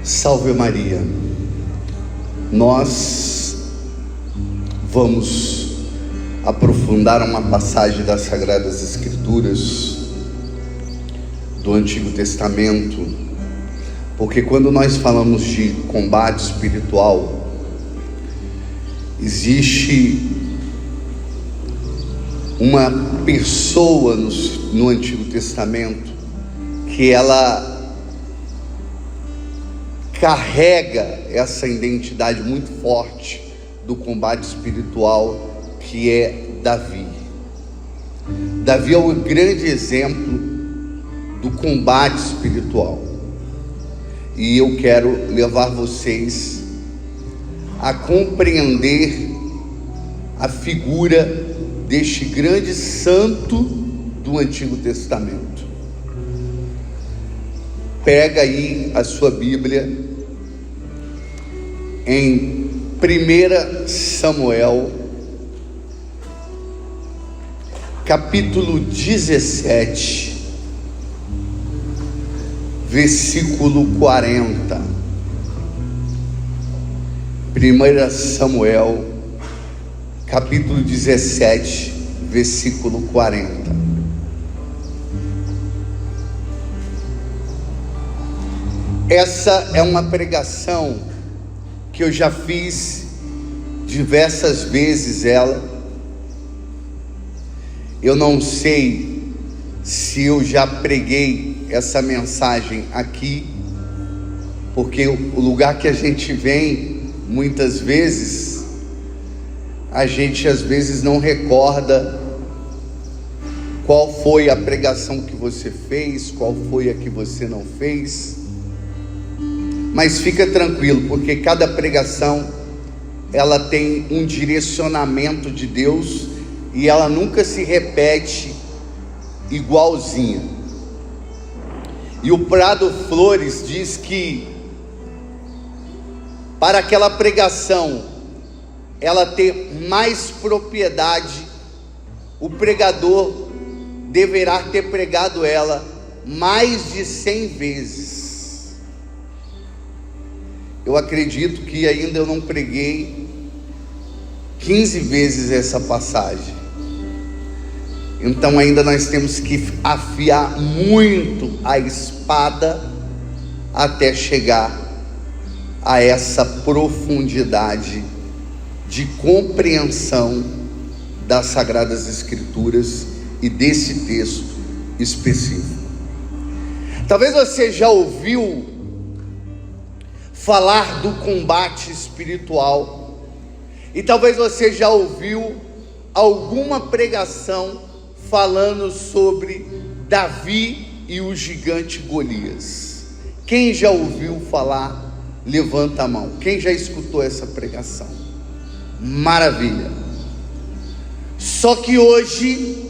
Salve Maria. Nós vamos aprofundar uma passagem das Sagradas Escrituras do Antigo Testamento, porque quando nós falamos de combate espiritual, existe uma pessoa no Antigo Testamento que ela carrega essa identidade muito forte do combate espiritual, que é Davi. Davi é o grande exemplo do combate espiritual, e eu quero levar vocês a compreender a figura deste grande santo do Antigo Testamento. Pega aí a sua Bíblia em 1 Samuel, capítulo 17, versículo 40. 1 Samuel, capítulo 17, versículo 40. Essa é uma pregação que eu já fiz diversas vezes ela. Eu não sei se eu já preguei essa mensagem aqui, porque o lugar que a gente vem, muitas vezes, a gente às vezes não recorda qual foi a pregação que você fez, qual foi a que você não fez. Mas fica tranquilo, porque cada pregação ela tem um direcionamento de Deus e ela nunca se repete igualzinha. E o Prado Flores diz que para aquela pregação ela ter mais propriedade, o pregador deverá ter pregado ela mais de 100 vezes. Eu acredito que ainda eu não preguei 15 vezes essa passagem. Então ainda nós temos que afiar muito a espada até chegar a essa profundidade de compreensão das Sagradas Escrituras e desse texto específico. Talvez você já ouviu falar do combate espiritual, e talvez você já ouviu alguma pregação falando sobre Davi e o gigante Golias. Quem já ouviu falar, levanta a mão. Quem já escutou essa pregação? Maravilha. Só que hoje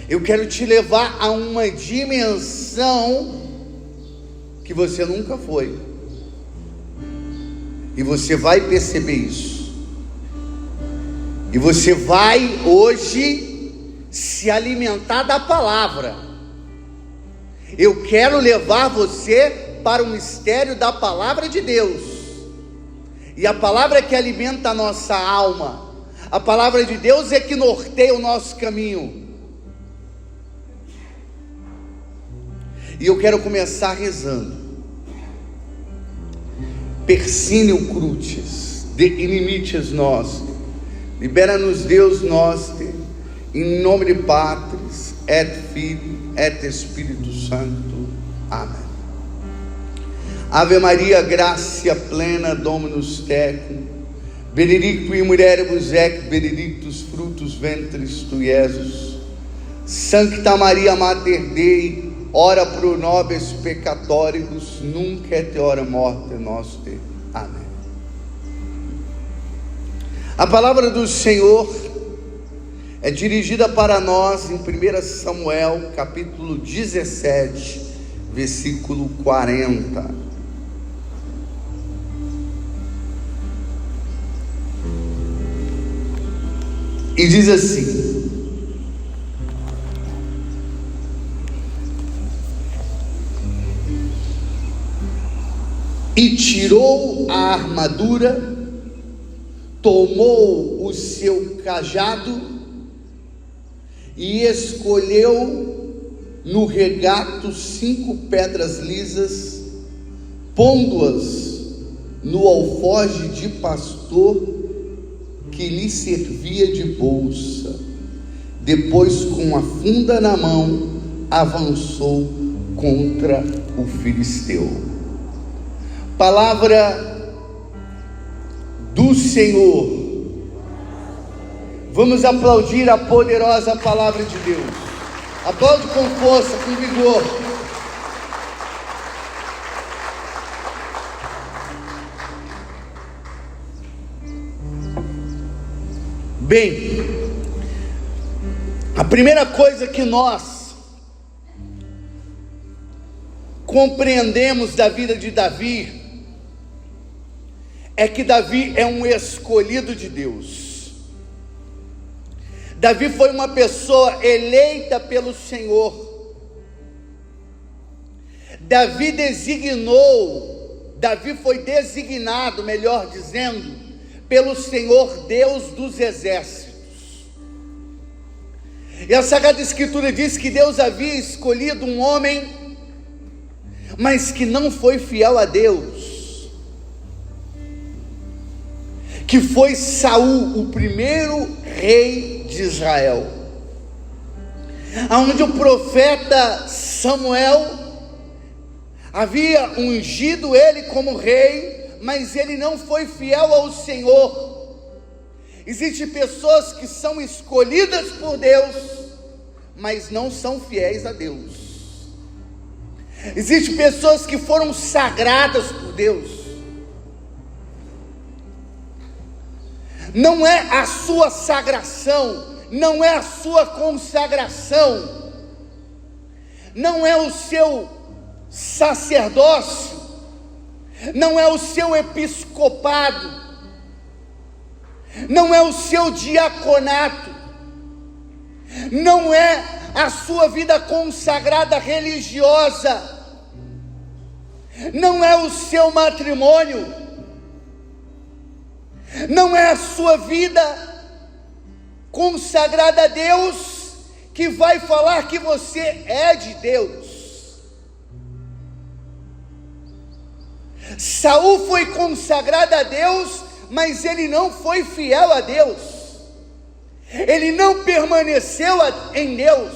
eu quero te levar a uma dimensão que você nunca foi, e você vai perceber isso, e você vai hoje se alimentar da palavra. Eu quero levar você para o mistério da palavra de Deus, e a palavra que alimenta a nossa alma, a palavra de Deus é que norteia o nosso caminho. E eu quero começar rezando. Persíneo crucis, de inimites nostri, libera-nos Deus noster, em nome de Patris, et Filii, et Spiritus Sancto. Amém. Ave Maria, gratia plena, Dominus tecum, benedictui mulieribus ec benedictus fructus ventris tui, Iesus. Sancta Maria Mater Dei, ora pro nobis peccatoribus, nunc et hora morte nostre. Amém. A palavra do Senhor é dirigida para nós em 1 Samuel, capítulo 17, versículo 40. E diz assim: e tirou a armadura, tomou o seu cajado e escolheu no regato 5 pedras lisas, pondo-as no alforje de pastor que lhe servia de bolsa. Depois, com a funda na mão, avançou contra o filisteu. Palavra do Senhor. Vamos aplaudir a poderosa palavra de Deus. Aplaude com força, com vigor. Bem, a primeira coisa que nós compreendemos da vida de Davi é que Davi é um escolhido de Deus. Davi foi uma pessoa eleita pelo Senhor. Davi foi designado, melhor dizendo, pelo Senhor Deus dos exércitos. E a Sagrada Escritura diz que Deus havia escolhido um homem, mas que não foi fiel a Deus, que foi Saul, o primeiro rei de Israel, onde o profeta Samuel havia ungido ele como rei, mas ele não foi fiel ao Senhor. Existem pessoas que são escolhidas por Deus, mas não são fiéis a Deus. Existem pessoas que foram sagradas por Deus, não é a sua sagração, não é a sua consagração, não é o seu sacerdócio, não é o seu episcopado, não é o seu diaconato, não é a sua vida consagrada religiosa, não é o seu matrimônio, não é a sua vida consagrada a Deus que vai falar que você é de Deus. Saul foi consagrado a Deus, mas ele não foi fiel a Deus, ele não permaneceu em Deus,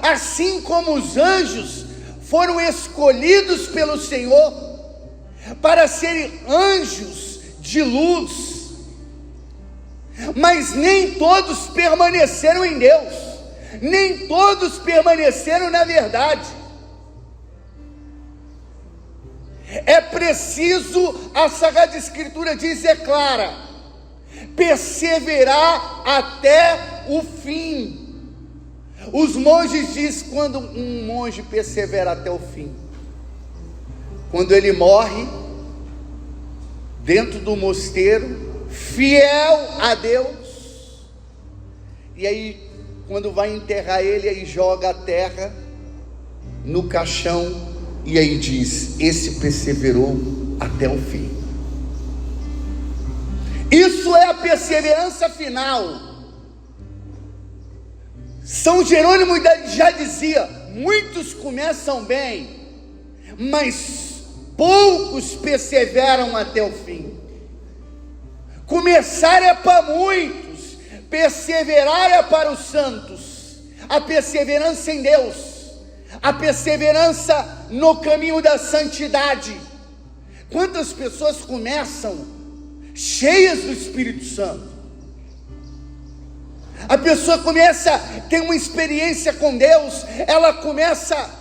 assim como os anjos foram escolhidos pelo Senhor para serem anjos de luz, mas nem todos permaneceram em Deus, nem todos permaneceram na verdade. É preciso, a Sagrada Escritura diz, é clara, perseverar até o fim. Os monges dizem, quando um monge persevera até o fim, quando ele morre dentro do mosteiro, fiel a Deus, e aí quando vai enterrar ele, aí joga a terra no caixão, e aí diz, esse perseverou até o fim. Isso é a perseverança final. São Jerônimo já dizia, muitos começam bem, mas poucos perseveram até o fim. Começar é para muitos, perseverar é para os santos. A perseverança em Deus, a perseverança no caminho da santidade. Quantas pessoas começam cheias do Espírito Santo? A pessoa começa, tem uma experiência com Deus, ela começa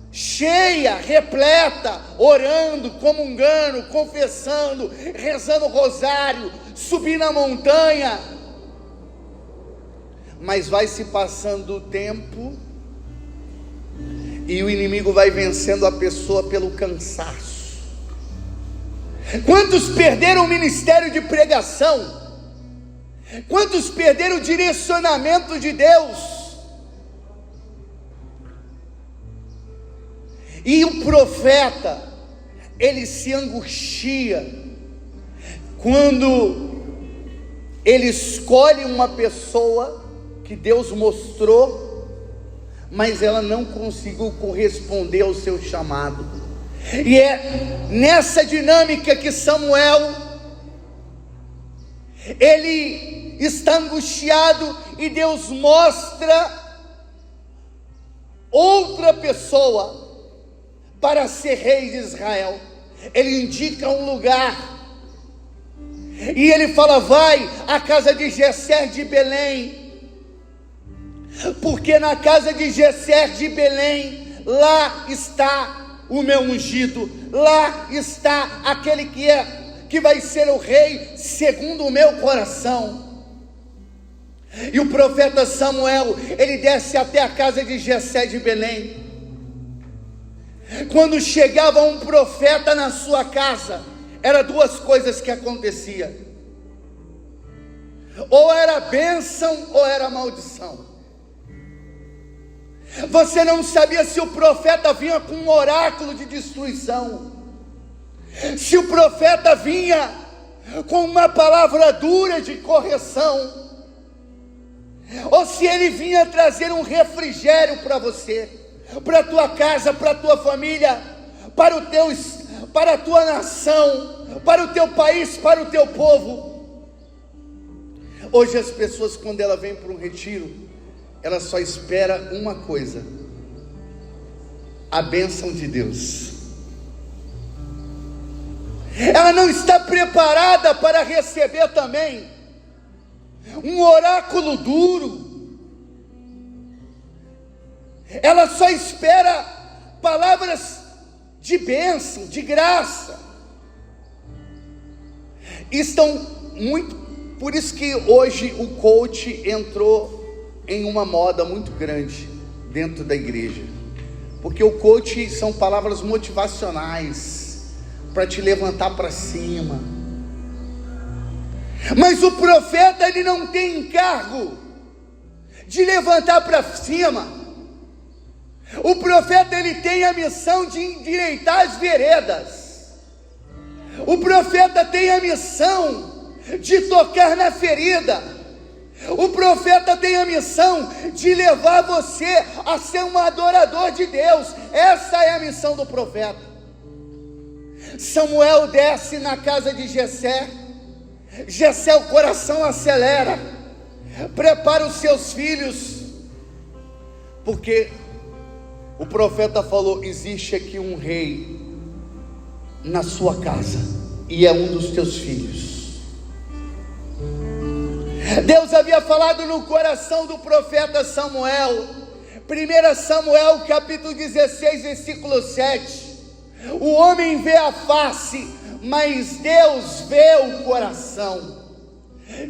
cheia, repleta, orando, comungando, confessando, rezando o rosário, subindo a montanha, mas vai se passando o tempo, e o inimigo vai vencendo a pessoa pelo cansaço. Quantos perderam o ministério de pregação? Quantos perderam o direcionamento de Deus? E o profeta ele se angustia quando ele escolhe uma pessoa que Deus mostrou, mas ela não conseguiu corresponder ao seu chamado. E é nessa dinâmica que Samuel, ele está angustiado, e Deus mostra outra pessoa para ser rei de Israel. Ele indica um lugar, e ele fala: vai à casa de Jessé de Belém, porque na casa de Jessé de Belém, lá está o meu ungido, lá está aquele que vai ser o rei segundo o meu coração. E o profeta Samuel, ele desce até a casa de Jessé de Belém. Quando chegava um profeta na sua casa, era duas coisas que acontecia: ou era bênção ou era maldição. Você não sabia se o profeta vinha com um oráculo de destruição, se o profeta vinha com uma palavra dura de correção, ou se ele vinha trazer um refrigério para você, para a tua casa, para a tua família, para a tua nação, para o teu país, para o teu povo. Hoje as pessoas, quando ela vem para um retiro, ela só espera uma coisa: a bênção de Deus. Ela não está preparada para receber também um oráculo duro. Ela só espera palavras de bênção, de graça. Por isso que hoje o coach entrou em uma moda muito grande dentro da igreja, porque o coach são palavras motivacionais para te levantar para cima. Mas o profeta, ele não tem encargo de levantar para cima. O profeta, ele tem a missão de endireitar as veredas. O profeta tem a missão de tocar na ferida. O profeta tem a missão de levar você a ser um adorador de Deus. Essa é a missão do profeta. Samuel desce na casa de Jessé. Jessé, o coração acelera, prepara os seus filhos, porque o profeta falou: existe aqui um rei na sua casa, e é um dos teus filhos. Deus havia falado no coração do profeta Samuel. 1 Samuel capítulo 16 versículo 7. O homem vê a face, mas Deus vê o coração.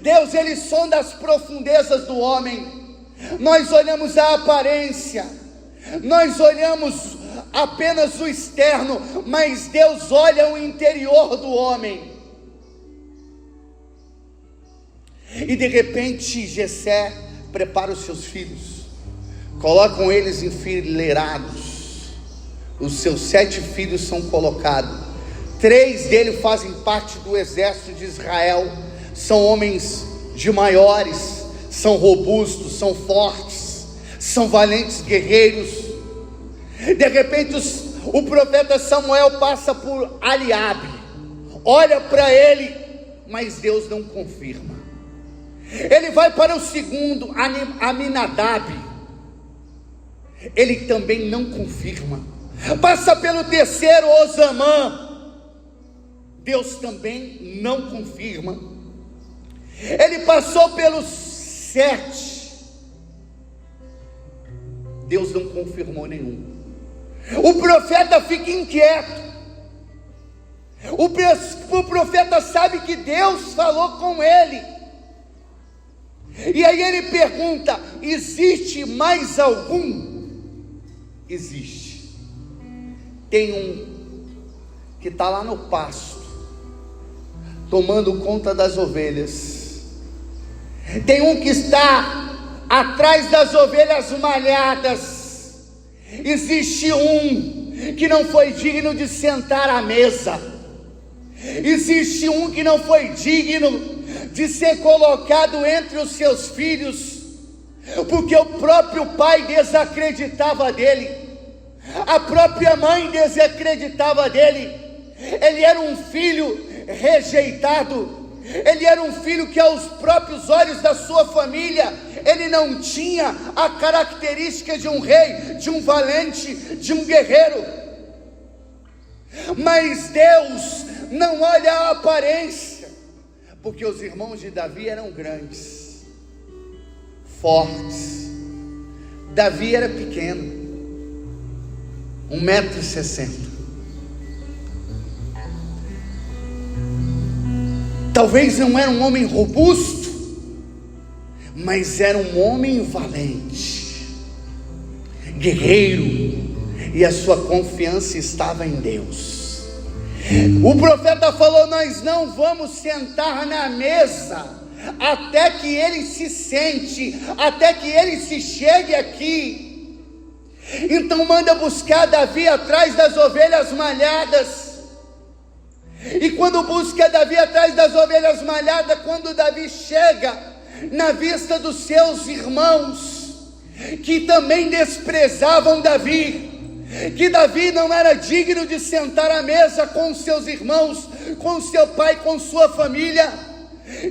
Deus, ele sonda as profundezas do homem. Nós olhamos a aparência, nós olhamos apenas o externo, mas Deus olha o interior do homem. E de repente Jessé prepara os seus filhos, colocam eles enfileirados. Os seus 7 filhos são colocados. 3 deles fazem parte do exército de Israel. São homens de maiores, são robustos, são fortes, são valentes guerreiros. De repente o profeta Samuel passa por Eliabe, olha para ele, mas Deus não confirma. Ele vai para o segundo, Aminadab, ele também não confirma. Passa pelo terceiro, Osamã, Deus também não confirma. Ele passou pelos 7, Deus não confirmou nenhum. O profeta fica inquieto. O profeta sabe que Deus falou com ele, e aí ele pergunta: existe mais algum? Existe. Tem um que está lá no pasto, tomando conta das ovelhas. Tem um que está atrás das ovelhas malhadas. Existe um que não foi digno de sentar à mesa. Existe um que não foi digno de ser colocado entre os seus filhos, porque o próprio pai desacreditava dele, a própria mãe desacreditava dele. Ele era um filho rejeitado, ele era um filho que aos próprios olhos da sua família, ele não tinha a característica de um rei, de um valente, de um guerreiro. Mas Deus não olha a aparência, porque os irmãos de Davi eram grandes, fortes. Davi era pequeno, 1,60 m. Talvez não era um homem robusto, mas era um homem valente, guerreiro, e a sua confiança estava em Deus. O profeta falou: nós não vamos sentar na mesa até que ele se sente, até que ele se chegue aqui. Então manda buscar Davi atrás das ovelhas malhadas. E quando busca Davi atrás das ovelhas malhadas, quando Davi chega na vista dos seus irmãos, que também desprezavam Davi, que Davi não era digno de sentar à mesa com seus irmãos, com seu pai, com sua família.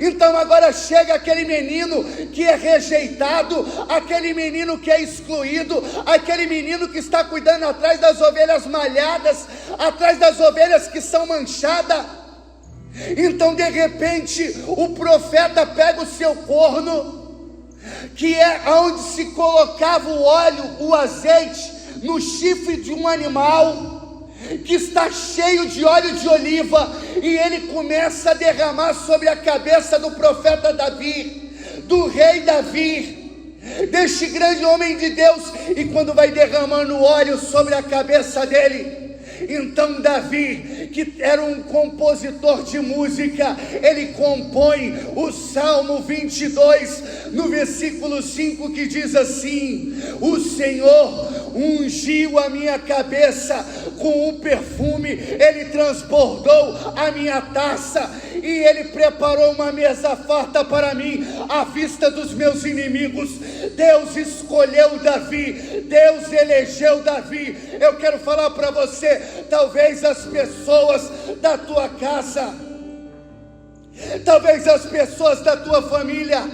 Então agora chega aquele menino que é rejeitado, aquele menino que é excluído, aquele menino que está cuidando atrás das ovelhas malhadas, atrás das ovelhas que são manchadas. Então de repente o profeta pega o seu corno, que é onde se colocava o óleo, o azeite, no chifre de um animal, que está cheio de óleo de oliva, e ele começa a derramar sobre a cabeça do profeta Davi, do rei Davi, deste grande homem de Deus. E quando vai derramando óleo sobre a cabeça dele, então Davi, que era um compositor de música, ele compõe o Salmo 22, no versículo 5, que diz assim: o Senhor ungiu a minha cabeça com um perfume, ele transbordou a minha taça, e ele preparou uma mesa farta para mim, à vista dos meus inimigos. Deus escolheu Davi, Deus elegeu Davi. Eu quero falar para você, talvez as pessoas da tua casa, talvez as pessoas da tua família,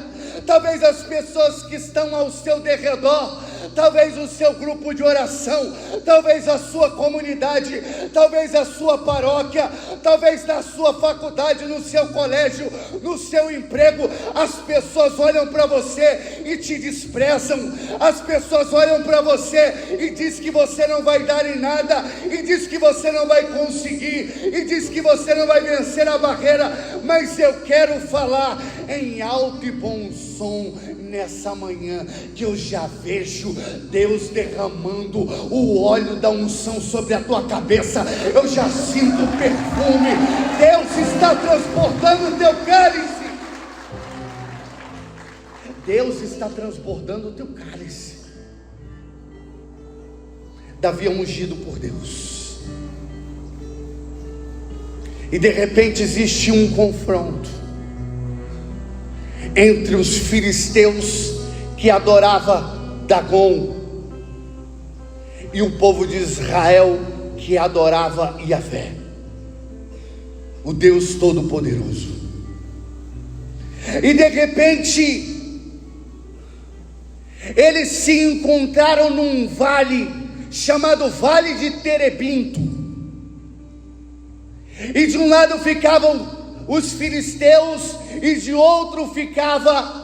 talvez as pessoas que estão ao seu derredor, talvez o seu grupo de oração, talvez a sua comunidade, talvez a sua paróquia, talvez na sua faculdade, no seu colégio, no seu emprego, as pessoas olham para você e te desprezam, as pessoas olham para você e diz que você não vai dar em nada, e diz que você não vai conseguir, e diz que você não vai vencer a barreira. Mas eu quero falar em alto e bom som nessa manhã, que eu já vejo Deus derramando o óleo da unção sobre a tua cabeça. Eu já sinto o perfume. Deus está transportando o teu cálice. Deus está transbordando o teu cálice. Davi é ungido por Deus, e de repente existe um confronto entre os filisteus, que adorava Dagon, e o povo de Israel, que adorava Yahvé, o Deus Todo-Poderoso. E de repente eles se encontraram num vale chamado Vale de Terebinto, e de um lado ficavam os filisteus, e de outro ficava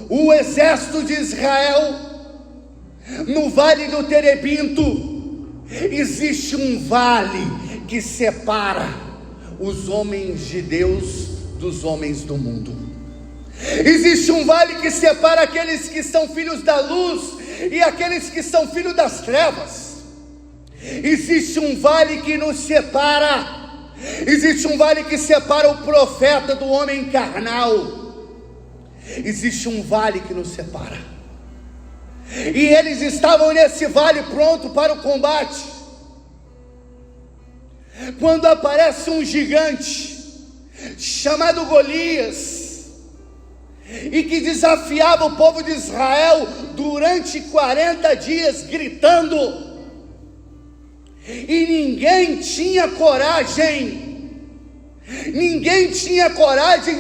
o exército de Israel. No Vale do Terebinto existe um vale que separa os homens de Deus dos homens do mundo. Existe um vale que separa aqueles que são filhos da luz e aqueles que são filhos das trevas. Existe um vale que nos separa. Existe um vale que separa o profeta do homem carnal. Existe um vale que nos separa. E eles estavam nesse vale pronto para o combate. quando aparece um gigante chamado Golias, e que desafiava o povo de Israel durante 40 dias, gritando, e ninguém tinha coragem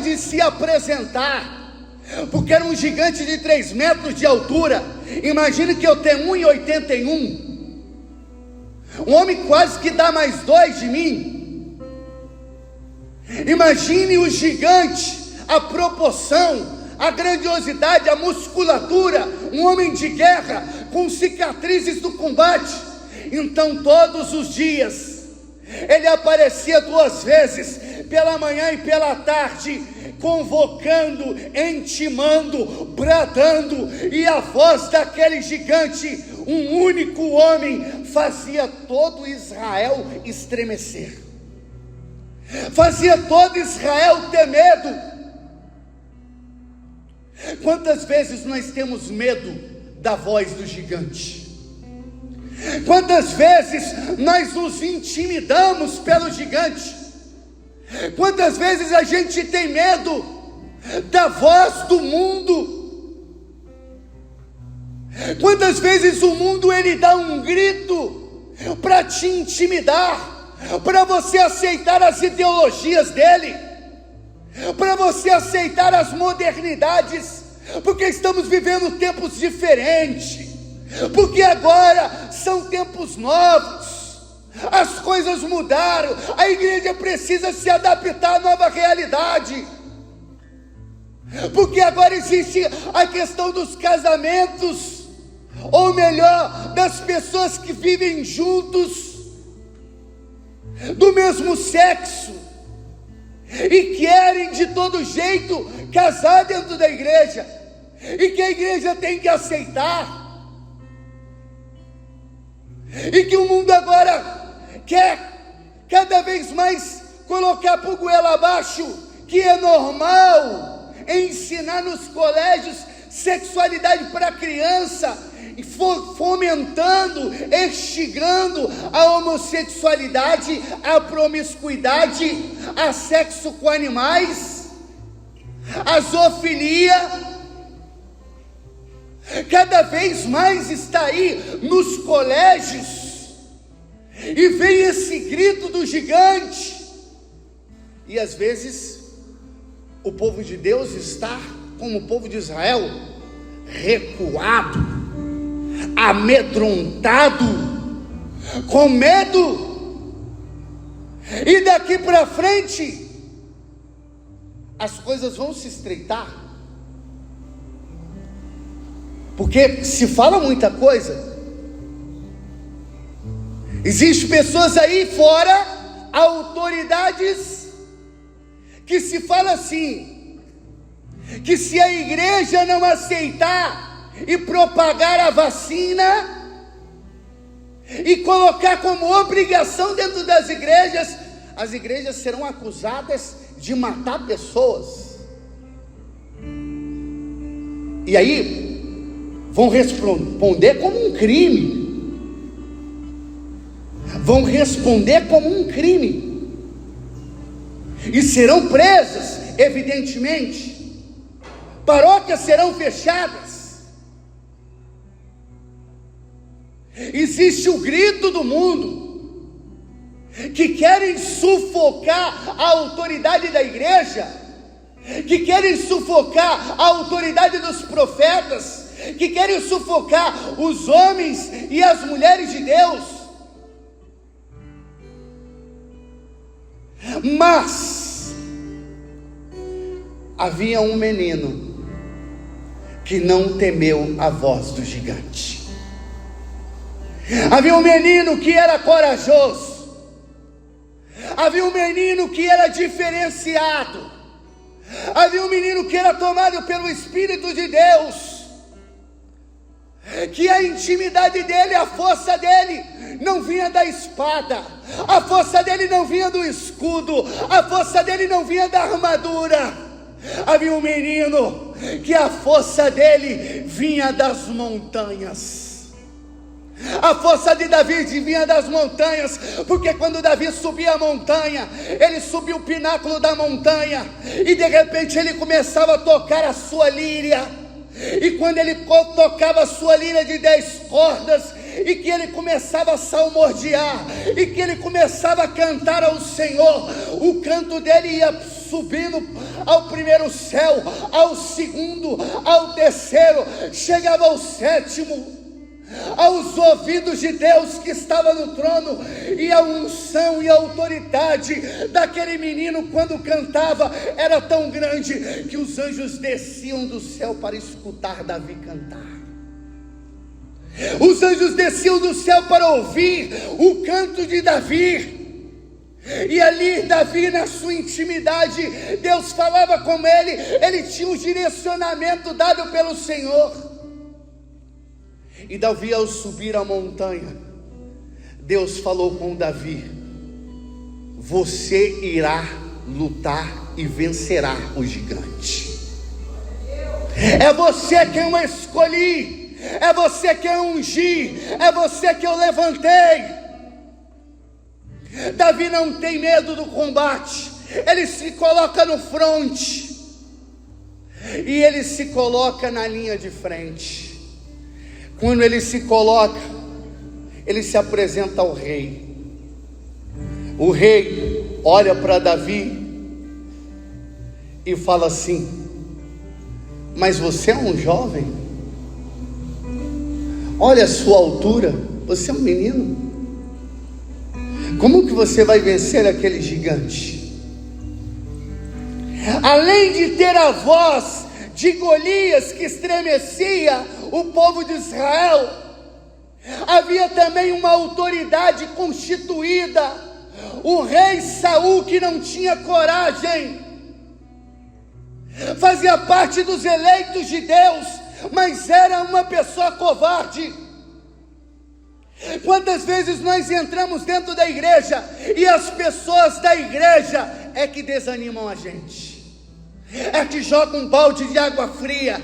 de se apresentar, porque era um gigante de 3 metros de altura. Imagine que eu tenho 1,81, um homem quase que dá mais 2 de mim. Imagine o gigante, a proporção, a grandiosidade, a musculatura, um homem de guerra, com cicatrizes do combate. Então todos os dias, ele aparecia 2 vezes, pela manhã e pela tarde, convocando, intimando, bradando, e a voz daquele gigante, um único homem, fazia todo Israel estremecer, fazia todo Israel ter medo. Quantas vezes nós temos medo da voz do gigante? Quantas vezes nós nos intimidamos pelo gigante? Quantas vezes a gente tem medo da voz do mundo? Quantas vezes o mundo ele dá um grito para te intimidar, para você aceitar as ideologias dele, para você aceitar as modernidades, porque estamos vivendo tempos diferentes, porque agora são tempos novos, as coisas mudaram, a igreja precisa se adaptar à nova realidade, porque agora existe a questão dos casamentos, ou melhor, das pessoas que vivem juntos, do mesmo sexo, e querem de todo jeito casar dentro da igreja, e que a igreja tem que aceitar, e que o mundo agora quer cada vez mais colocar por goela abaixo que é normal ensinar nos colégios sexualidade para criança, e fomentando, instigando a homossexualidade, a promiscuidade, a sexo com animais, a zoofilia. Cada vez mais está aí nos colégios, e vem esse grito do gigante, e às vezes o povo de Deus está como o povo de Israel, recuado, amedrontado, com medo, e daqui para frente as coisas vão se estreitar, porque se fala muita coisa. Existem pessoas aí fora, autoridades, que se fala assim, que se a igreja não aceitar e propagar a vacina, e colocar como obrigação dentro das igrejas, as igrejas serão acusadas de matar pessoas. E aí vão responder como um crime. Vão responder como um crime. E serão presas, evidentemente. Paróquias serão fechadas. Existe o grito do mundo, que querem sufocar a autoridade da igreja, que querem sufocar a autoridade dos profetas, que querem sufocar os homens e as mulheres de Deus. Mas havia um menino que não temeu a voz do gigante. Havia um menino que era corajoso. Havia um menino que era diferenciado. Havia um menino que era tomado pelo Espírito de Deus, que a intimidade dele, a força dele não vinha da espada, a força dele não vinha do escudo, a força dele não vinha da armadura. Havia um menino que a força dele vinha das montanhas. A força de Davi vinha das montanhas, porque quando Davi subia a montanha, ele subia o pináculo da montanha, e de repente ele começava a tocar a sua líria, e quando ele tocava a sua líria de 10 cordas, e que ele começava a salmodiar, e que ele começava a cantar ao Senhor, o canto dele ia subindo ao primeiro céu, ao segundo, ao terceiro, chegava ao sétimo, aos ouvidos de Deus que estava no trono, e a unção e a autoridade daquele menino quando cantava era tão grande que os anjos desciam do céu para escutar Davi cantar. Os anjos desciam do céu para ouvir o canto de Davi, e ali Davi, na sua intimidade, Deus falava com ele, ele tinha um direcionamento dado pelo Senhor. E Davi, ao subir a montanha, Deus falou com Davi: você irá lutar e vencerá o gigante. É você quem eu escolhi, é você que eu ungi, é você que eu levantei. Davi não tem medo do combate, ele se coloca no fronte, e ele se coloca na linha de frente. Quando ele se coloca, ele se apresenta ao rei. O rei olha para Davi e fala assim: mas você é um jovem, olha a sua altura, você é um menino, como que você vai vencer aquele gigante? Além de ter a voz de Golias que estremecia o povo de Israel, havia também uma autoridade constituída, o rei Saul, que não tinha coragem, fazia parte dos eleitos de Deus, mas era uma pessoa covarde. Quantas vezes nós entramos dentro da igreja e as pessoas da igreja é que desanimam a gente, é que jogam um balde de água fria.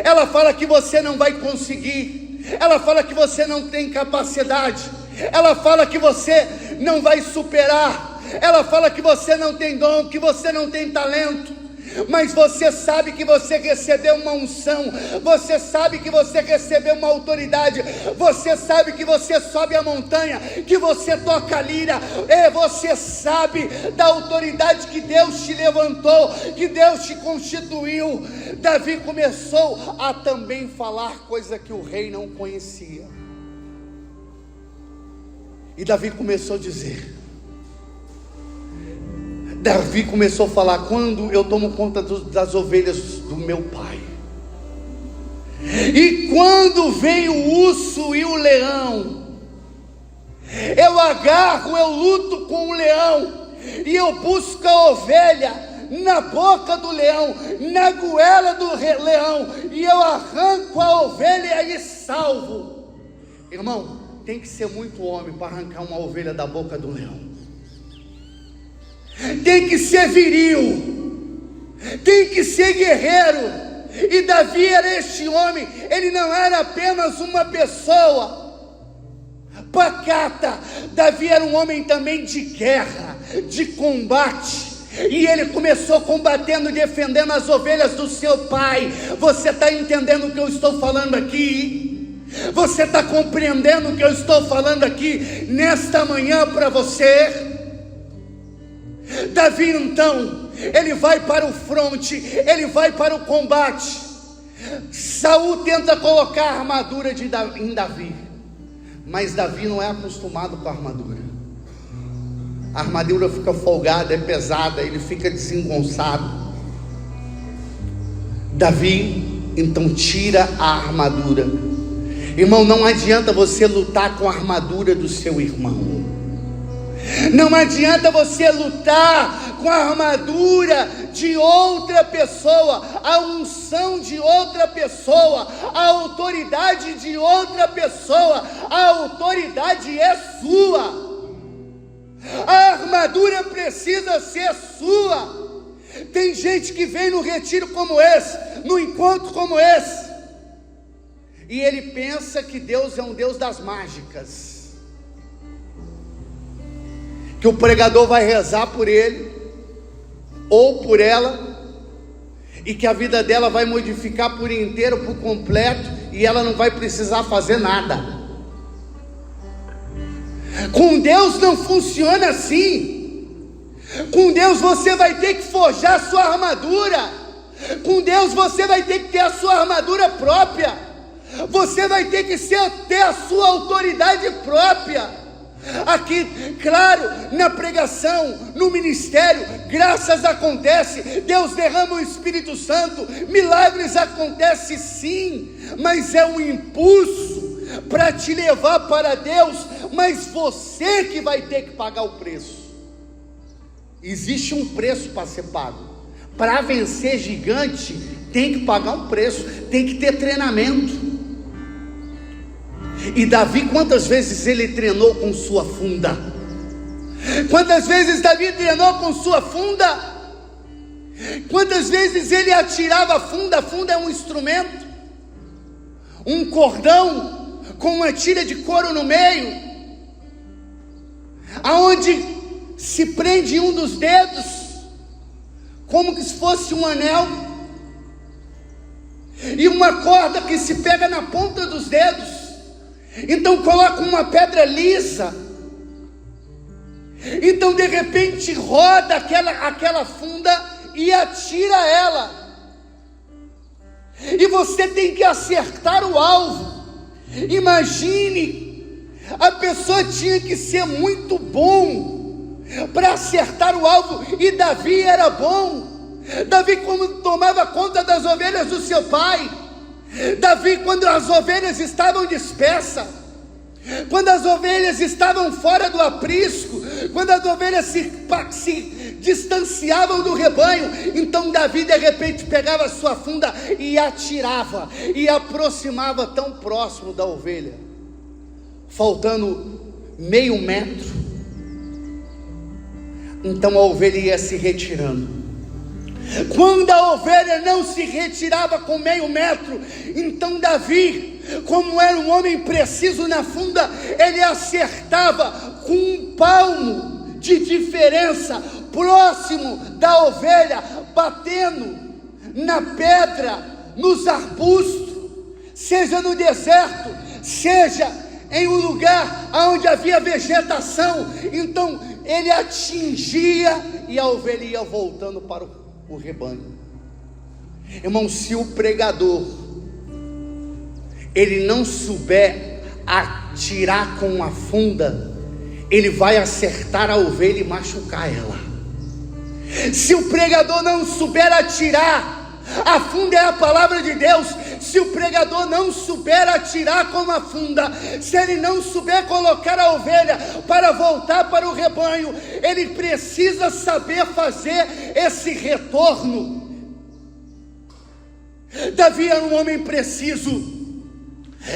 Ela fala que você não vai conseguir, ela fala que você não tem capacidade, ela fala que você não vai superar, ela fala que você não tem dom, que você não tem talento. Mas você sabe que você recebeu uma unção, você sabe que você recebeu uma autoridade, você sabe que você sobe a montanha, que você toca a lira, e você sabe da autoridade que Deus te levantou, que Deus te constituiu. Davi começou a também falar coisa que o rei não conhecia, e Davi começou a dizer, Davi começou a falar: quando eu tomo conta das ovelhas do meu pai, e quando vem o urso e o leão, eu agarro, eu luto com o leão, e eu busco a ovelha na boca do leão, na goela do leão, e eu arranco a ovelha e salvo. Irmão, tem que ser muito homem para arrancar uma ovelha da boca do leão. Tem que ser viril, tem que ser guerreiro. E Davi era este homem, ele não era apenas uma pessoa pacata, Davi era um homem também de guerra, de combate. E ele começou combatendo, defendendo as ovelhas do seu pai. Você está entendendo o que eu estou falando aqui? Você está compreendendo o que eu estou falando aqui nesta manhã para você? Davi então, ele vai para o fronte, ele vai para o combate. Saul tenta colocar a armadura em Davi, mas Davi não é acostumado com a armadura. A armadura fica folgada, é pesada, ele fica desengonçado. Davi então tira a armadura. Irmão, não adianta você lutar com a armadura do seu irmão. Não adianta você lutar com a armadura de outra pessoa, a unção de outra pessoa, a autoridade de outra pessoa. A autoridade é sua, a armadura precisa ser sua. Tem gente que vem no retiro como esse, no encontro como esse, e ele pensa que Deus é um Deus das mágicas, que o pregador vai rezar por ele ou por ela, e que a vida dela vai modificar por inteiro, por completo, e ela não vai precisar fazer nada. Com Deus não funciona assim. Com Deus você vai ter que forjar a sua armadura. Com Deus você vai ter que ter a sua armadura própria. Você vai ter que ter a sua autoridade própria. Aqui, claro, na pregação, no ministério, graças acontecem, Deus derrama o Espírito Santo, milagres acontecem sim, mas é um impulso para te levar para Deus, mas você que vai ter que pagar o preço. Existe um preço para ser pago. Para vencer gigante, tem que pagar um preço, tem que ter treinamento. E Davi, quantas vezes ele treinou com sua funda? Quantas vezes Davi treinou com sua funda? Quantas vezes ele atirava a funda? A funda é um instrumento, um cordão com uma tira de couro no meio, aonde se prende um dos dedos, como se fosse um anel, e uma corda que se pega na ponta dos dedos. Então coloca uma pedra lisa, então de repente roda aquela funda e atira ela, e você tem que acertar o alvo. Imagine, a pessoa tinha que ser muito bom para acertar o alvo, e Davi era bom. Davi, quando tomava conta das ovelhas do seu pai, Davi, quando as ovelhas estavam dispersas, quando as ovelhas estavam fora do aprisco, quando as ovelhas se distanciavam do rebanho, então Davi de repente pegava a sua funda e atirava, e aproximava tão próximo da ovelha, faltando meio metro, então a ovelha ia se retirando. Quando a ovelha não se retirava com meio metro, então Davi, como era um homem preciso na funda, ele acertava com um palmo de diferença, próximo da ovelha, batendo na pedra, nos arbustos, seja no deserto, seja em um lugar onde havia vegetação. Então ele atingia e a ovelha ia voltando para o rebanho. Irmão, se o pregador ele não souber atirar com uma funda, ele vai acertar a ovelha e machucar ela. Se o pregador não souber atirar, a funda é a palavra de Deus. Se o pregador não souber atirar com uma funda, se ele não souber colocar a ovelha para voltar para o rebanho, ele precisa saber fazer esse retorno. Davi era um homem preciso.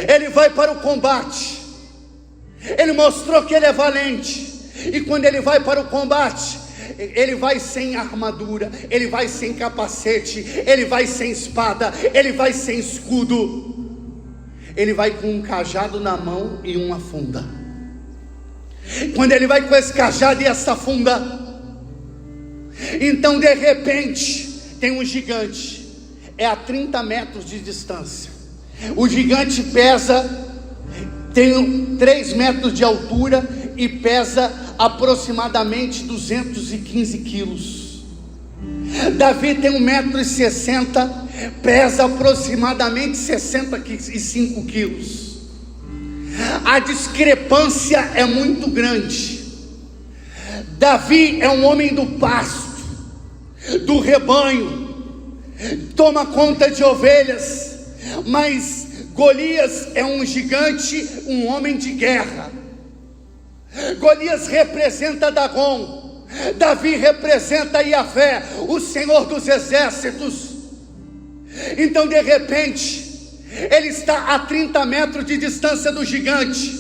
Ele vai para o combate, ele mostrou que ele é valente, e quando ele vai para o combate, ele vai sem armadura, ele vai sem capacete, ele vai sem espada, ele vai sem escudo, ele vai com um cajado na mão e uma funda. Quando ele vai com esse cajado e essa funda, então de repente tem um gigante, é a 30 metros de distância. O gigante tem 3 metros de altura e pesa aproximadamente 215 quilos. Davi tem 1,60 m, pesa aproximadamente 65 quilos. A discrepância é muito grande. Davi é um homem do pasto, do rebanho, toma conta de ovelhas, mas Golias é um gigante, um homem de guerra. Golias representa Dagon, Davi representa Yahvé, o Senhor dos exércitos. Então de repente, ele está a 30 metros de distância do gigante.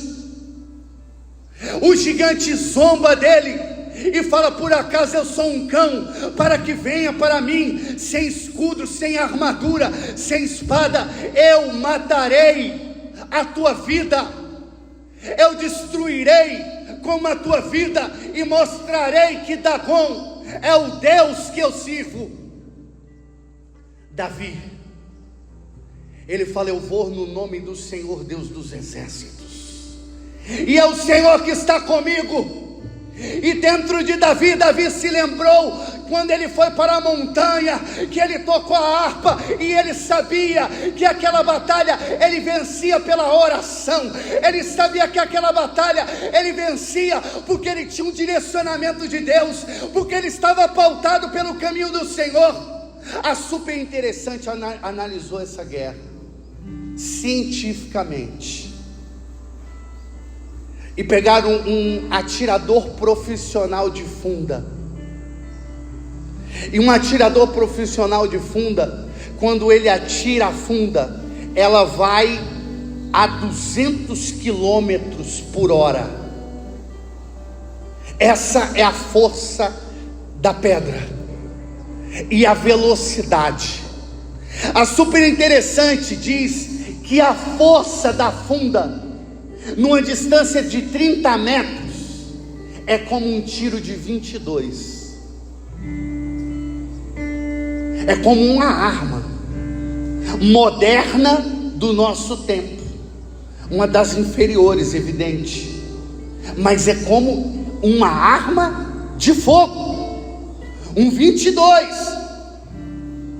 O gigante zomba dele, e fala: por acaso eu sou um cão para que venha para mim sem escudo, sem armadura, sem espada? Eu matarei a tua vida, eu destruirei com a tua vida e mostrarei que Dagon é o Deus que eu sirvo. Davi, ele fala: eu vou no nome do Senhor Deus dos exércitos, e é o Senhor que está comigo. E dentro de Davi, Davi se lembrou quando ele foi para a montanha, que ele tocou a harpa, e ele sabia que aquela batalha ele vencia pela oração. Ele sabia que aquela batalha ele vencia porque ele tinha um direcionamento de Deus, porque ele estava pautado pelo caminho do Senhor. A Super Interessante analisou essa guerra cientificamente, e pegaram um atirador profissional de funda. E um atirador profissional de funda, quando ele atira a funda, ela vai a 200 quilômetros por hora. Essa é a força da pedra e a velocidade. A Super Interessante diz que a força da funda, numa distância de 30 metros, é como um tiro de 22. É como uma arma moderna do nosso tempo, uma das inferiores, evidente, mas é como uma arma de fogo, um 22,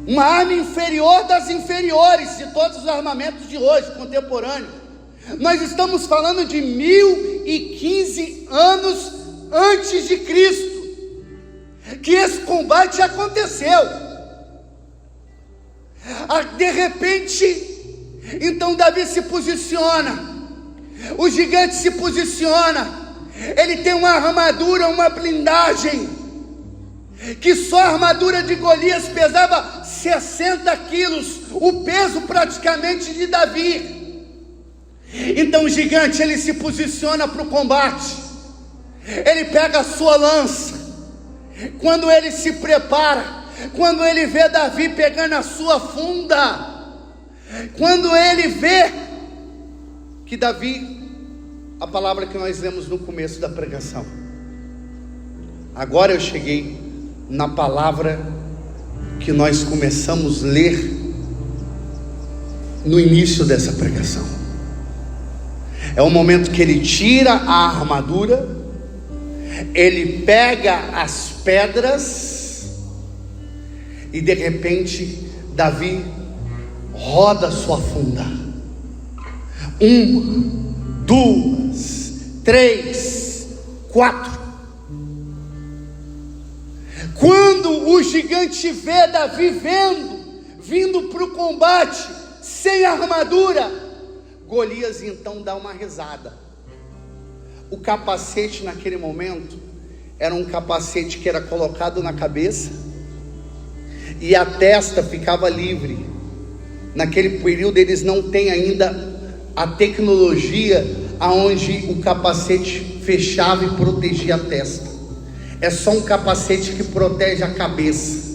uma arma inferior das inferiores de todos os armamentos de hoje, contemporâneo. Nós estamos falando de 1015 anos antes de Cristo, que esse combate aconteceu. De repente, então Davi se posiciona, o gigante se posiciona, ele tem uma armadura, uma blindagem, que só a armadura de Golias pesava 60 quilos, o peso praticamente de Davi. Então o gigante ele se posiciona para o combate, ele pega a sua lança. Quando ele se prepara, quando ele vê Davi pegando a sua funda, quando ele vê que Davi, a palavra que nós lemos no começo da pregação, agora eu cheguei na palavra que nós começamos a ler no início dessa pregação. É o momento que ele tira a armadura, ele pega as pedras, e de repente Davi roda sua funda. 1, 2, 3, 4. Quando o gigante vê Davi vindo para o combate sem armadura, Golias então dá uma risada. O capacete naquele momento era um capacete que era colocado na cabeça e a testa ficava livre. Naquele período eles não têm ainda a tecnologia aonde o capacete fechava e protegia a testa. É só um capacete que protege a cabeça.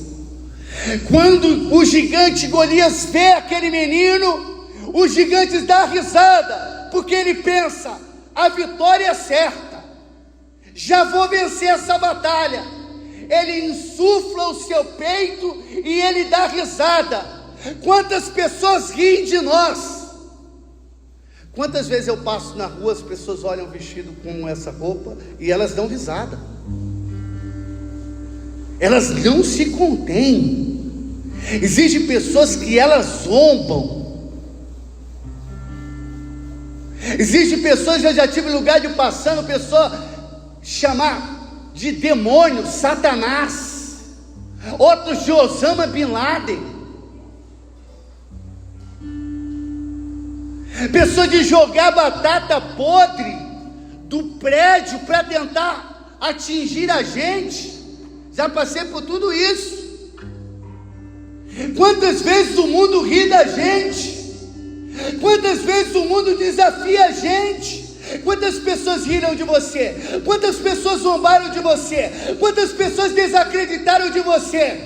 Quando o gigante Golias vê aquele menino, o gigante dá risada, porque ele pensa: a vitória é certa, já vou vencer essa batalha. Ele insufla o seu peito e ele dá risada. Quantas pessoas riem de nós? Quantas vezes eu passo na rua, as pessoas olham vestido com essa roupa e elas dão risada, elas não se contêm. Existem pessoas que elas zombam. Existem pessoas, eu já tive lugar de passando, pessoa chamar de demônio, Satanás, outros de Osama Bin Laden, pessoa de jogar batata podre do prédio para tentar atingir a gente. Já passei por tudo isso. Quantas vezes o mundo ri da gente? Quantas vezes o mundo desafia a gente? Quantas pessoas riram de você? Quantas pessoas zombaram de você? Quantas pessoas desacreditaram de você?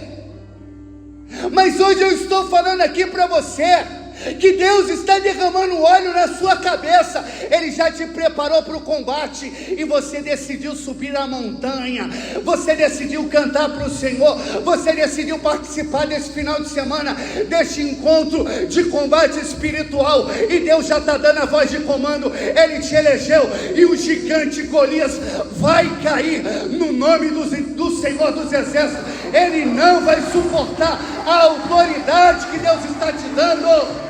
Mas hoje eu estou falando aqui para você que Deus está derramando óleo na sua cabeça. Ele já te preparou para o combate, e você decidiu subir a montanha, você decidiu cantar para o Senhor, você decidiu participar desse final de semana, deste encontro de combate espiritual, e Deus já está dando a voz de comando. Ele te elegeu, e o gigante Golias vai cair no nome do Senhor dos Exércitos. Ele não vai suportar a autoridade que Deus está te dando.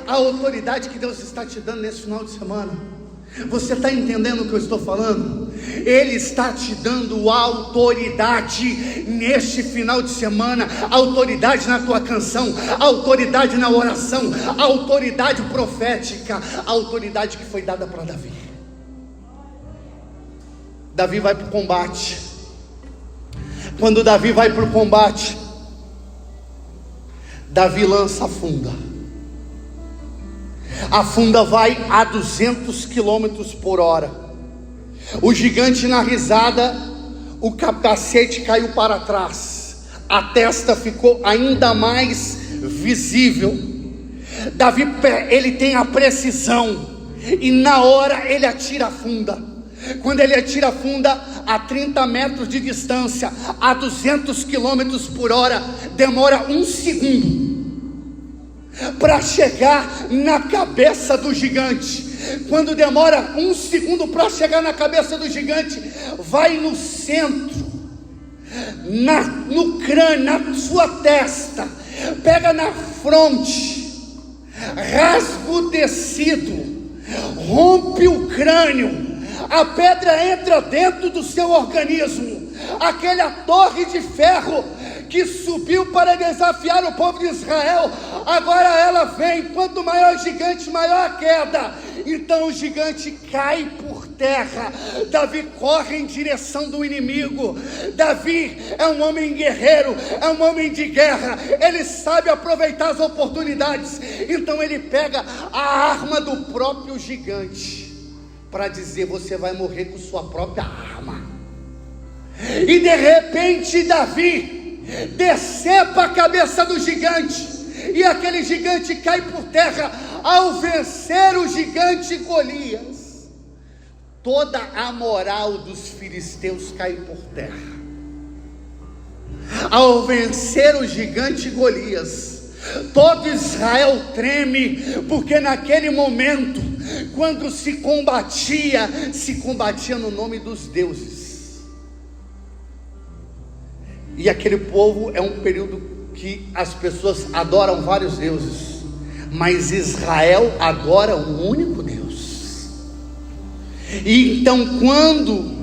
A autoridade que Deus está te dando nesse final de semana. Você está entendendo o que eu estou falando? Ele está te dando autoridade neste final de semana. Autoridade na tua canção, autoridade na oração, autoridade profética, a autoridade que foi dada para Davi. Davi vai para o combate. Quando Davi vai para o combate, Davi lança a funda. A funda vai a 200 km por hora. O gigante na risada, o capacete caiu para trás, a testa ficou ainda mais visível. Davi, ele tem a precisão, e na hora ele atira a funda. Quando ele atira a funda a 30 metros de distância, a 200 km por hora, demora 1 segundo para chegar na cabeça do gigante. Quando demora 1 segundo para chegar na cabeça do gigante, vai no centro, no crânio, na sua testa, pega na fronte, rasga o tecido, rompe o crânio, a pedra entra dentro do seu organismo. Aquela torre de ferro que subiu para desafiar o povo de Israel, agora ela vem. Quanto maior o gigante, maior a queda. Então o gigante cai por terra. Davi corre em direção do inimigo. Davi é um homem guerreiro, é um homem de guerra. Ele sabe aproveitar as oportunidades. Então ele pega a arma do próprio gigante para dizer: você vai morrer com sua própria arma. E de repente Davi decepa a cabeça do gigante, e aquele gigante cai por terra. Ao vencer o gigante Golias, toda a moral dos filisteus cai por terra. Ao vencer o gigante Golias, todo Israel treme, porque naquele momento, quando se combatia no nome dos deuses. E aquele povo é um período que as pessoas adoram vários deuses, mas Israel adora um único Deus. E então, quando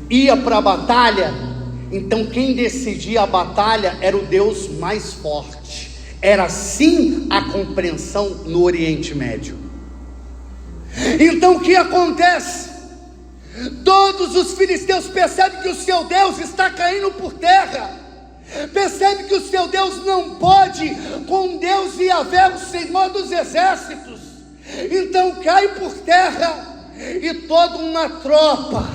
ia para a batalha, então quem decidia a batalha era o Deus mais forte. Era assim a compreensão no Oriente Médio. Então o que acontece? Todos os filisteus percebem que o seu Deus está caindo por terra, percebe que o seu Deus não pode com Deus Yahvé, o Senhor dos Exércitos. Então cai por terra, e toda uma tropa,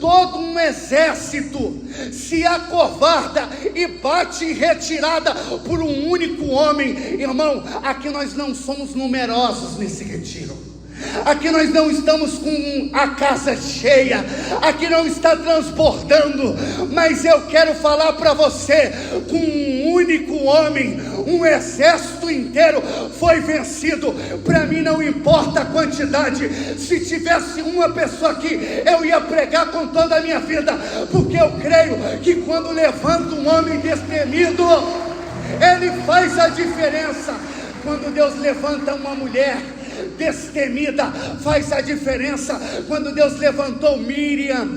todo um exército se acovarda e bate em retirada por um único homem. Irmão, aqui nós não somos numerosos nesse retiro. Aqui nós não estamos com a casa cheia, aqui não está transbordando, mas eu quero falar para você, com um único homem, um exército inteiro foi vencido. Para mim não importa a quantidade, se tivesse uma pessoa aqui, eu ia pregar com toda a minha vida, porque eu creio que quando levanta um homem destemido, ele faz a diferença. Quando Deus levanta uma mulher destemida, faz a diferença. Quando Deus levantou Miriam,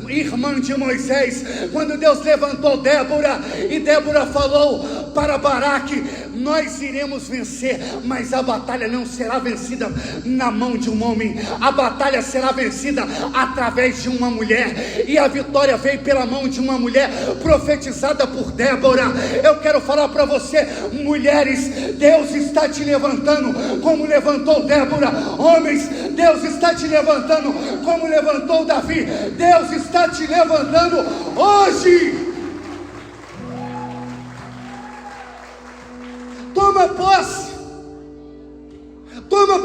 irmã de Moisés, quando Deus levantou Débora, e Débora falou para Baraque: nós iremos vencer, mas a batalha não será vencida na mão de um homem, a batalha será vencida através de uma mulher, e a vitória veio pela mão de uma mulher profetizada por Débora. Eu quero falar para você, mulheres, Deus está te levantando como levantou Débora. Homens, Deus está te levantando como levantou Davi. Deus está te levantando hoje. Toma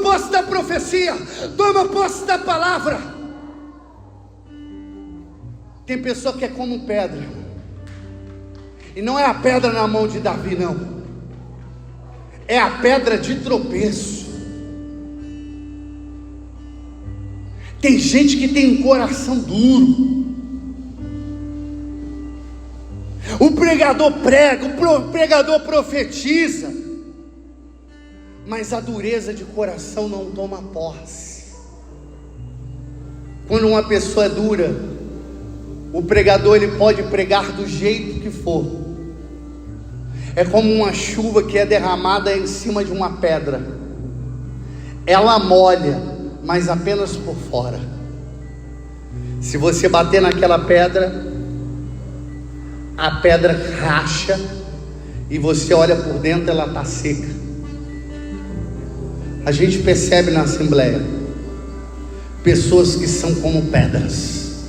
posse da profecia, toma posse da palavra. Tem pessoa que é como pedra, e não é a pedra na mão de Davi, não, é a pedra de tropeço. Tem gente que tem um coração duro. O pregador prega, o pregador profetiza, mas a dureza de coração não toma posse. Quando uma pessoa é dura, o pregador ele pode pregar do jeito que for. É como uma chuva que é derramada em cima de uma pedra. Ela molha, mas apenas por fora. Se você bater naquela pedra, a pedra racha, e você olha por dentro, ela está seca. A gente percebe na Assembleia pessoas que são como pedras,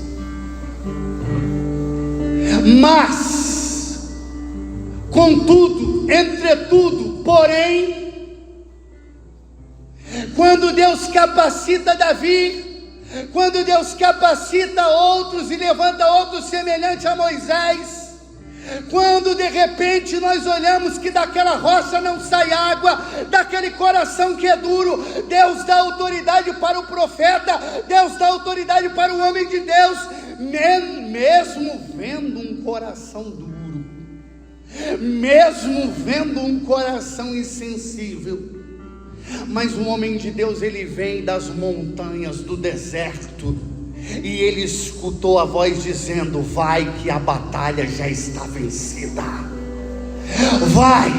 mas contudo, entretudo, porém, quando Deus capacita Davi, quando Deus capacita outros e levanta outros semelhante a Moisés, quando de repente nós olhamos que daquela rocha não sai água, daquele coração que é duro, Deus dá autoridade para o profeta, Deus dá autoridade para o homem de Deus, mesmo vendo um coração duro, mesmo vendo um coração insensível. Mas o homem de Deus, ele vem das montanhas, do deserto, e ele escutou a voz dizendo: vai que a batalha já está vencida, vai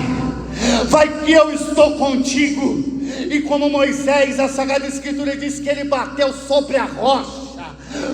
que eu estou contigo. E como Moisés, a Sagrada Escritura diz que ele bateu sobre a rocha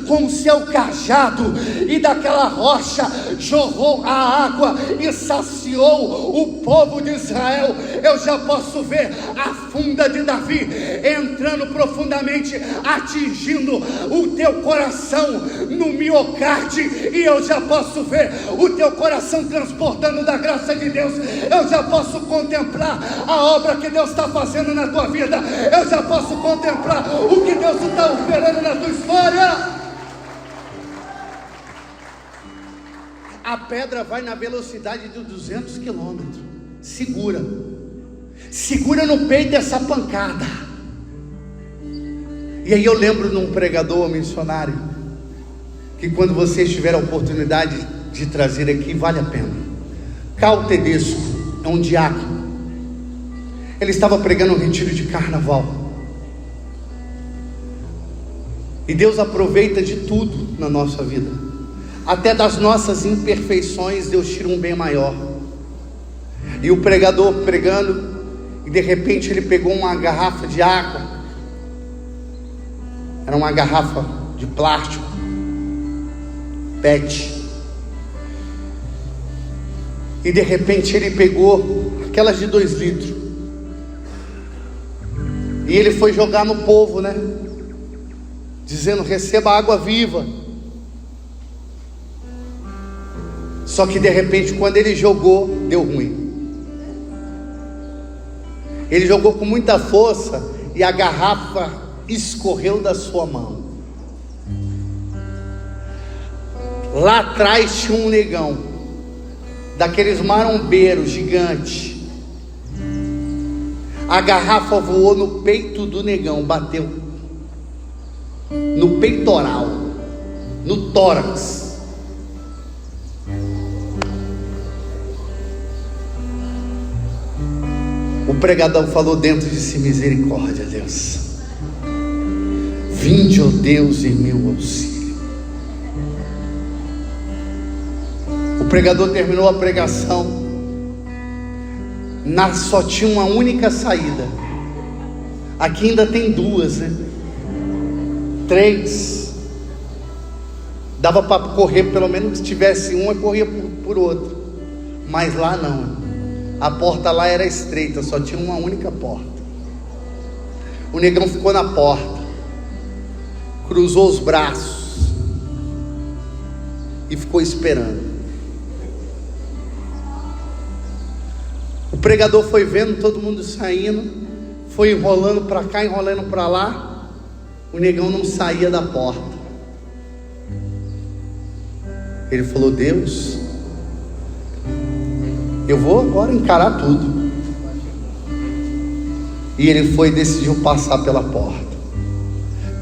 com o seu cajado, e daquela rocha jorrou a água e saciou o povo de Israel. Eu já posso ver a funda de Davi entrando profundamente, atingindo o teu coração no miocárdio, e eu já posso ver o teu coração transportando da graça de Deus. Eu já posso contemplar a obra que Deus está fazendo na tua vida. Eu já posso contemplar o que Deus está operando na tua história. A pedra vai na velocidade de 200 quilômetros. Segura no peito essa pancada. E aí eu lembro de um pregador missionário, que quando vocês tiverem a oportunidade de trazer aqui, vale a pena. Cal Tedesco é um diácono. Ele estava pregando um retiro de carnaval. E Deus aproveita de tudo na nossa vida, até das nossas imperfeições Deus tira um bem maior. E o pregador pregando, e de repente ele pegou uma garrafa de água, era uma garrafa de plástico, PET, e de repente ele pegou aquelas de 2 litros, e ele foi jogar no povo, né, dizendo: receba água viva. Só que de repente, quando ele jogou, deu ruim. Ele jogou com muita força e a garrafa escorreu da sua mão. Lá atrás tinha um negão, daqueles marombeiros gigantes. A garrafa voou no peito do negão, bateu no peitoral, no tórax. O pregador falou dentro de si: misericórdia, Deus, vinde, ó Deus, em meu auxílio. O pregador terminou a pregação, só tinha uma única saída. Aqui ainda tem duas, né? 3. Dava para correr, pelo menos se tivesse uma, corria por outra. Mas lá não. A porta lá era estreita, só tinha uma única porta. O negão ficou na porta, cruzou os braços e ficou esperando. O pregador foi vendo todo mundo saindo, foi enrolando para cá, enrolando para lá. O negão não saía da porta. Ele falou: Deus, eu vou agora encarar tudo. E ele foi e decidiu passar pela porta.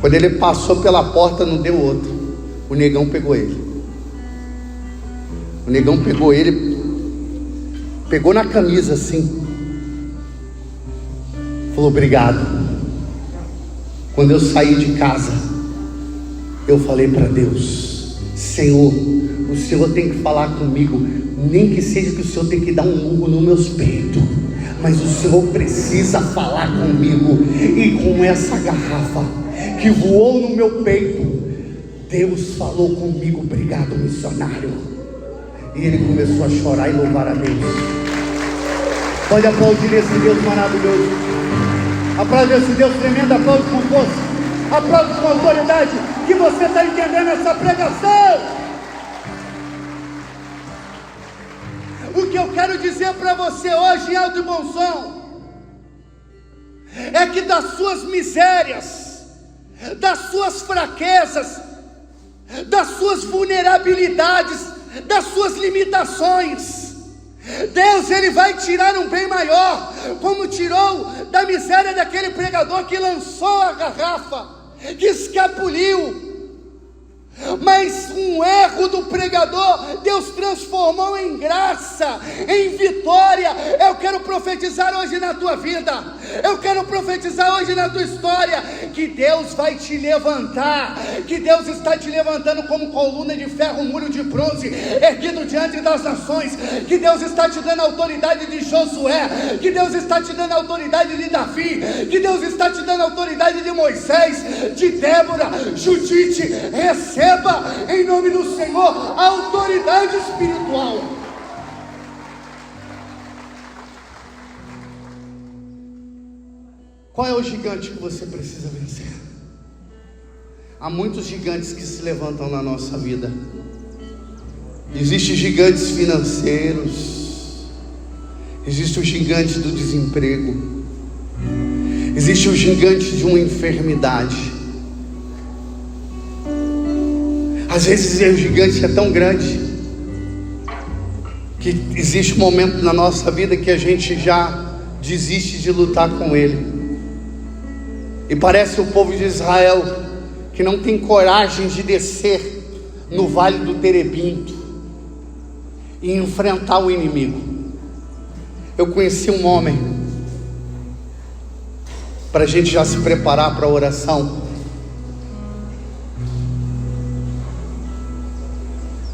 Quando ele passou pela porta, não deu outro. O negão pegou ele. O negão pegou ele, pegou na camisa assim, falou: obrigado. Quando eu saí de casa, eu falei para Deus: Senhor, o Senhor tem que falar comigo, nem que seja que o Senhor tem que dar um murro nos meus peitos, mas o Senhor precisa falar comigo. E com essa garrafa que voou no meu peito, Deus falou comigo: obrigado, missionário. E ele começou a chorar e louvar a Deus. Pode aplaudir esse Deus maravilhoso. Aplaude esse Deus tremendo, aplaude com força, aplaude com autoridade, que você está entendendo essa pregação. O que eu quero dizer para você hoje em alto e bom som é que das suas misérias, das suas fraquezas, das suas vulnerabilidades, das suas limitações, Deus, Ele vai tirar um bem maior, como tirou da miséria daquele pregador que lançou a garrafa, que escapuliu. Mas um erro do pregador, Deus transformou em graça, em vitória. Eu quero profetizar hoje na tua vida, eu quero profetizar hoje na tua história, que Deus vai te levantar, que Deus está te levantando como coluna de ferro, muro de bronze, erguido diante das nações, que Deus está te dando a autoridade de Josué, que Deus está te dando a autoridade de Davi, que Deus está te dando a autoridade de Moisés, de Débora, Judite. Receba em nome do Senhor a autoridade espiritual. Qual é o gigante que você precisa vencer? Há muitos gigantes que se levantam na nossa vida. Existem gigantes financeiros, existe o gigante do desemprego, existe o gigante de uma enfermidade. Às vezes o gigante é tão grande que existe um momento na nossa vida que a gente já desiste de lutar com ele. E parece o povo de Israel que não tem coragem de descer no vale do Terebinto e enfrentar o inimigo. Eu conheci um homem, para a gente já se preparar para a oração.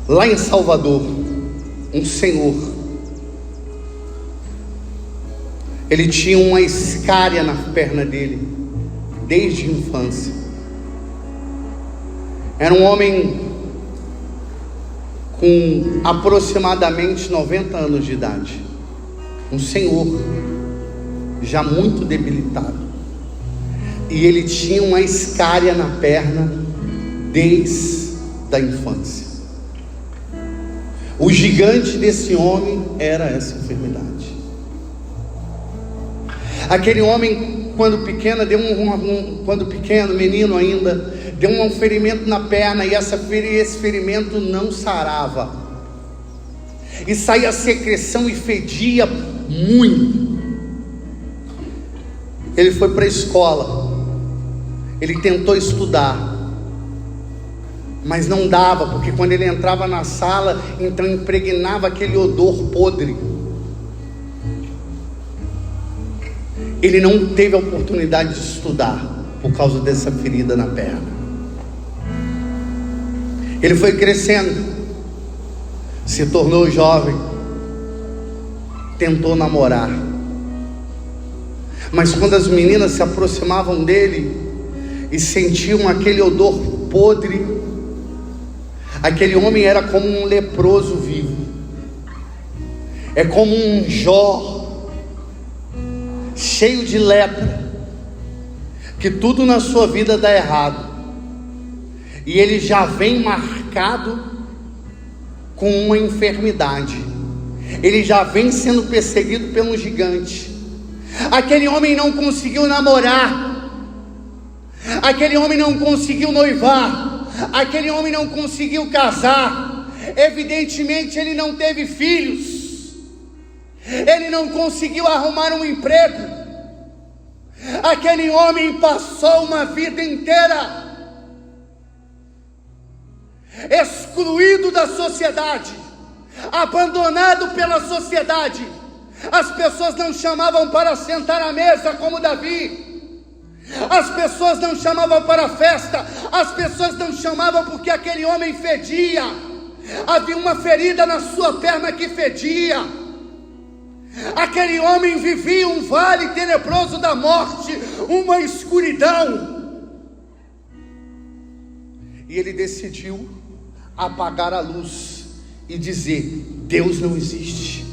Lá em Salvador, um senhor, ele tinha uma escária na perna dele, desde a infância. Era um homem com aproximadamente 90 anos de idade, um senhor, já muito debilitado, e ele tinha uma escária na perna, desde a infância. O gigante desse homem era essa enfermidade. Aquele homem, quando pequeno, menino ainda, deu um ferimento na perna, e esse ferimento não sarava, e saía secreção e fedia muito. Ele foi para a escola, ele tentou estudar, mas não dava, porque quando ele entrava na sala, então impregnava aquele odor podre. Ele não teve a oportunidade de estudar por causa dessa ferida na perna. Ele foi crescendo, se tornou jovem, tentou namorar, Mas quando as meninas se aproximavam dele e sentiam aquele odor podre, aquele homem era como um leproso vivo, é como um Jó cheio de lepra, que tudo na sua vida dá errado, e ele já vem marcado com uma enfermidade, ele já vem sendo perseguido pelo gigante. Aquele homem não conseguiu namorar, aquele homem não conseguiu noivar, aquele homem não conseguiu casar, evidentemente ele não teve filhos, ele não conseguiu arrumar um emprego. Aquele homem passou uma vida inteira excluído da sociedade, abandonado pela sociedade. As pessoas não chamavam para sentar à mesa como Davi, as pessoas não chamavam para a festa, as pessoas não chamavam porque aquele homem fedia, havia uma ferida na sua perna que fedia. Aquele homem vivia um vale tenebroso da morte, uma escuridão, e ele decidiu apagar a luz e dizer: Deus não existe,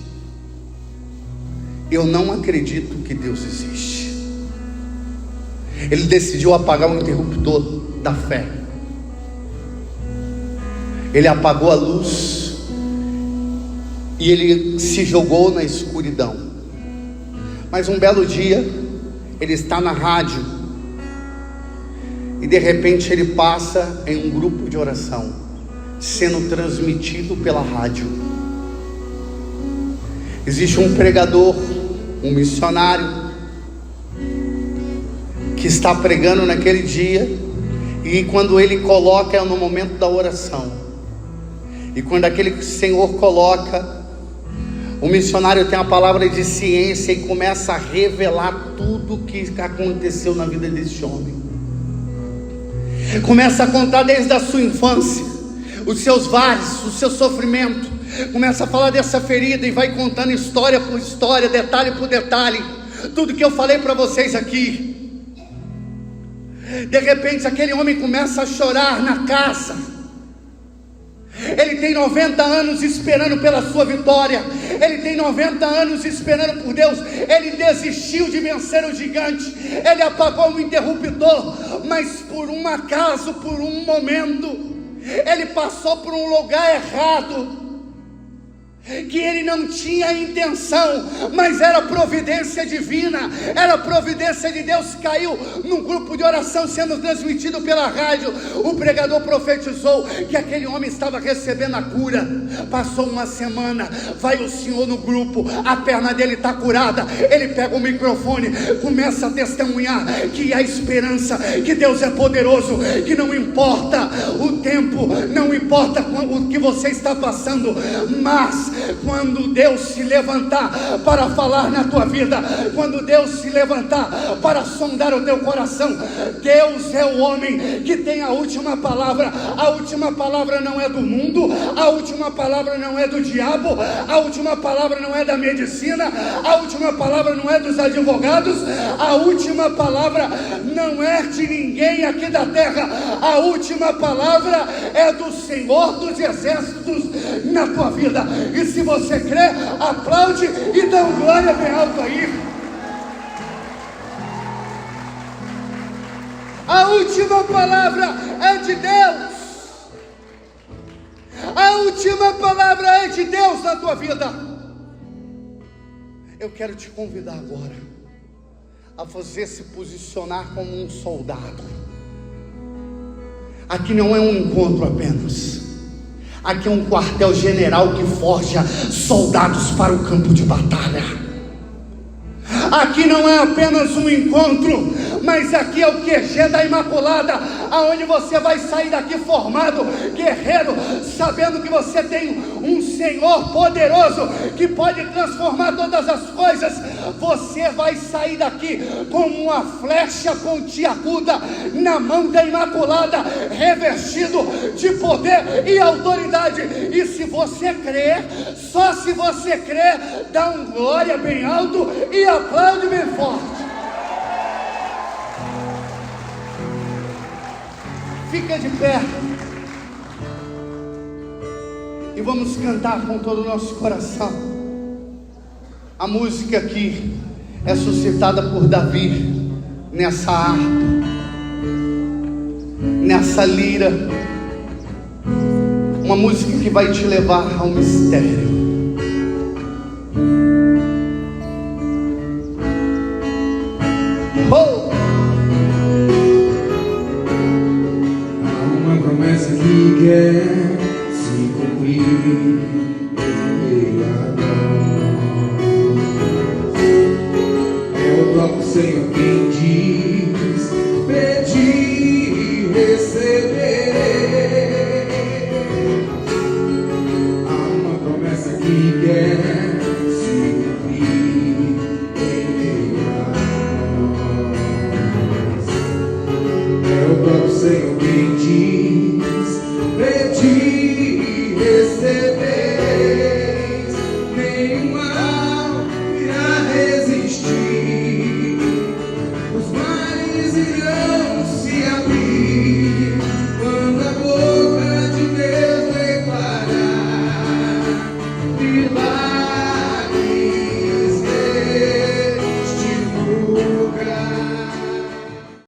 eu não acredito que Deus existe. Ele decidiu apagar o interruptor da fé, ele apagou a luz e ele se jogou na escuridão. Mas um belo dia, ele está na rádio e de repente ele passa em um grupo de oração, sendo transmitido pela rádio. Existe um pregador, um missionário, que está pregando naquele dia, e quando ele coloca é no momento da oração, e quando aquele senhor coloca, o missionário tem a palavra de ciência e começa a revelar tudo o que aconteceu na vida desse homem. Começa a contar desde a sua infância, os seus vales, o seu sofrimento. Começa a falar dessa ferida e vai contando história por história, detalhe por detalhe, tudo que eu falei para vocês aqui. De repente aquele homem começa a chorar na casa. Ele tem 90 anos esperando pela sua vitória, ele tem 90 anos esperando por Deus. Ele desistiu de vencer o gigante, ele apagou o interruptor, mas por um acaso, por um momento, ele passou por um lugar errado, que ele não tinha intenção, mas era providência divina, era providência de Deus. Caiu num grupo de oração sendo transmitido pela rádio. O pregador profetizou que aquele homem estava recebendo a cura. Passou uma semana, vai o senhor no grupo, a perna dele está curada. Ele pega o microfone, começa a testemunhar que há esperança, que Deus é poderoso, que não importa o tempo, não importa o que você está passando, mas quando Deus se levantar para falar na tua vida, quando Deus se levantar para sondar o teu coração, Deus é o homem que tem a última palavra. A última palavra não é do mundo, a última palavra não é do diabo, a última palavra não é da medicina, a última palavra não é dos advogados, a última palavra não é de ninguém aqui da terra. A última palavra é do Senhor dos exércitos na tua vida. E se você crê, aplaude e dá um glória bem alto aí. A última palavra é de Deus. A última palavra é de Deus na tua vida. Eu quero te convidar agora a você se posicionar como um soldado. Aqui não é um encontro apenas, aqui é um quartel-general que forja soldados para o campo de batalha. Aqui não é apenas um encontro, mas aqui é o QG da Imaculada, aonde você vai sair daqui formado, guerreiro, sabendo que você tem um Senhor poderoso, que pode transformar todas as coisas. Você vai sair daqui como uma flecha pontiaguda na mão da Imaculada, revestido de poder e autoridade. E se você crer, só se você crer, dá um glória bem alto e aplaude bem forte. Fica de pé. E vamos cantar com todo o nosso coração. A música aqui é suscitada por Davi, nessa harpa, nessa lira. Uma música que vai te levar ao mistério. Oh! Há uma promessa que quer se cumprir em meio a nós. É o próprio Senhor quem diz: pedi e receberei. Há uma promessa que quer se cumprir em meio a nós. É o próprio Senhor quem